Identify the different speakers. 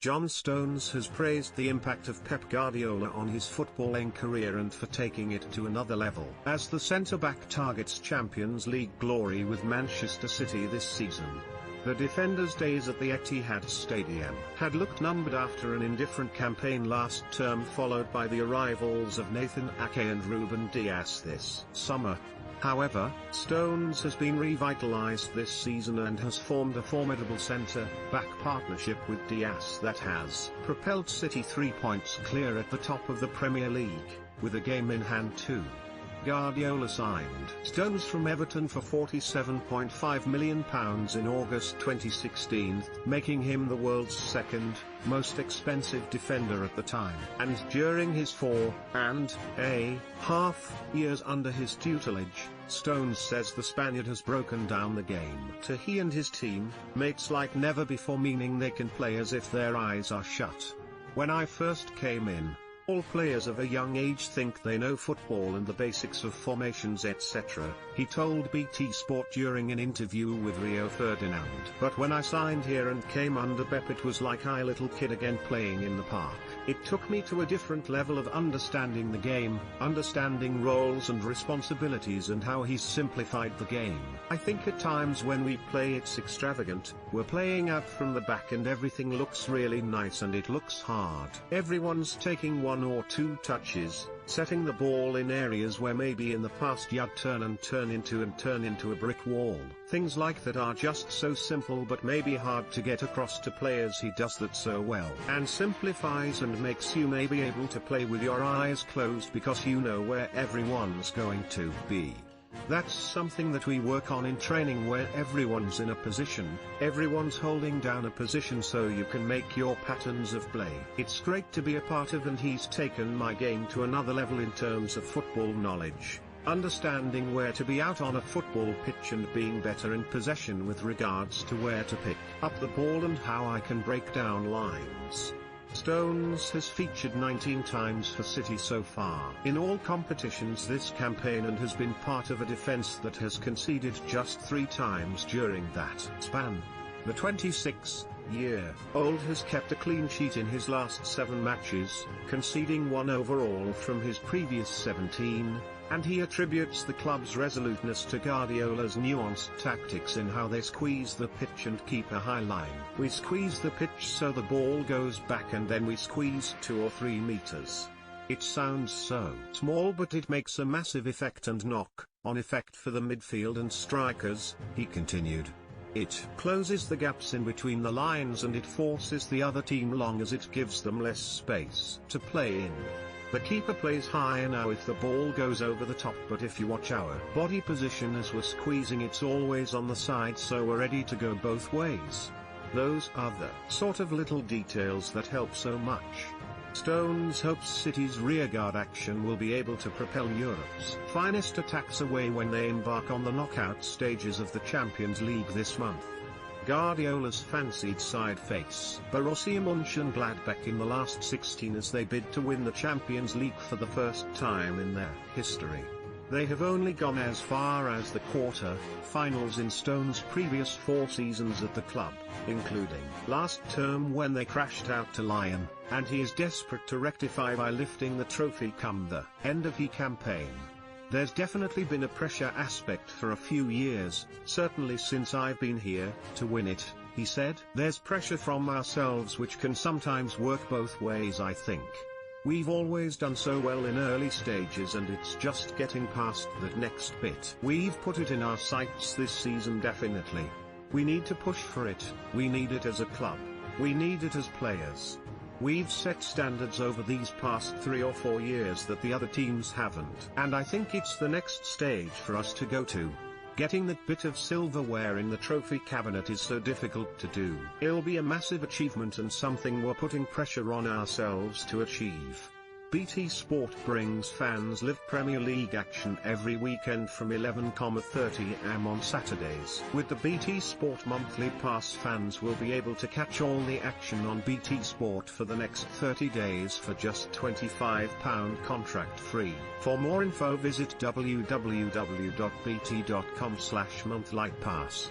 Speaker 1: John Stones has praised the impact of Pep Guardiola on his footballing career and for taking it to another level. As the centre-back targets Champions League glory with Manchester City this season, the defender's days at the Etihad Stadium had looked numbered after an indifferent campaign last term, followed by the arrivals of Nathan Ake and Ruben Dias this summer. However, Stones has been revitalised this season and has formed a formidable centre-back partnership with Dias that has propelled City 3 points clear at the top of the Premier League, with a game in hand too. Guardiola signed Stones from Everton for £47.5 million in August 2016, making him the world's second most expensive defender at the time. And during his 4.5 years under his tutelage, Stones says the Spaniard has broken down the game to he and his team mates like never before, meaning they can play as if their eyes are shut. When I first came in, all players of a young age think they know football and the basics of formations etc., he told BT Sport during an interview with Rio Ferdinand. But when I signed here and came under Pep, it was like a little kid again playing in the park. It took me to a different level of understanding the game, understanding roles and responsibilities and how he's simplified the game. I think at times when we play it's extravagant, we're playing out from the back and everything looks really nice and it looks hard. Everyone's taking 1 or 2 touches, setting the ball in areas where maybe in the past you'd turn into a brick wall. Things like that are just so simple but maybe hard to get across to players. He does that so well and simplifies and makes you maybe able to play with your eyes closed because you know where everyone's going to be. That's something that we work on in training, where everyone's in a position, everyone's holding down a position so you can make your patterns of play. It's great to be a part of, and he's taken my game to another level in terms of football knowledge, understanding where to be out on a football pitch and being better in possession with regards to where to pick up the ball and how I can break down lines. Stones has featured 19 times for City so far in all competitions this campaign and has been part of a defence that has conceded just 3 times during that span. The 26-year-old has kept a clean sheet in his last 7 matches, conceding 1 overall from his previous 17, and he attributes the club's resoluteness to Guardiola's nuanced tactics in how they squeeze the pitch and keep a high line. We squeeze the pitch so the ball goes back and then we squeeze 2 or 3 meters. It sounds so small but it makes a massive effect and knock-on effect for the midfield and strikers, he continued. It closes the gaps in between the lines and it forces the other team long as it gives them less space to play in. The keeper plays high now if the ball goes over the top, but if you watch our body position as we're squeezing, it's always on the side so we're ready to go both ways. Those are the sort of little details that help so much. Stones hopes City's rearguard action will be able to propel Europe's finest attacks away when they embark on the knockout stages of the Champions League this month. Guardiola's fancied side face Borussia Mönchengladbach in the last 16 as they bid to win the Champions League for the first time in their history. They have only gone as far as the quarter-finals in Stones' previous 4 seasons at the club, including last term when they crashed out to Lyon, and he is desperate to rectify by lifting the trophy come the end of the campaign. There's definitely been a pressure aspect for a few years, certainly since I've been here, to win it, he said. There's pressure from ourselves which can sometimes work both ways, I think. We've always done so well in early stages and it's just getting past that next bit. We've put it in our sights this season definitely. We need to push for it, we need it as a club, we need it as players. We've set standards over these past 3 or 4 years that the other teams haven't. And I think it's the next stage for us to go to. Getting that bit of silverware in the trophy cabinet is so difficult to do. It'll be a massive achievement and something we're putting pressure on ourselves to achieve. BT Sport brings fans live Premier League action every weekend from 11:30 am on Saturdays. With the BT Sport monthly pass, fans will be able to catch all the action on BT Sport for the next 30 days for just £25 contract free. For more info visit www.bt.com/monthlypass.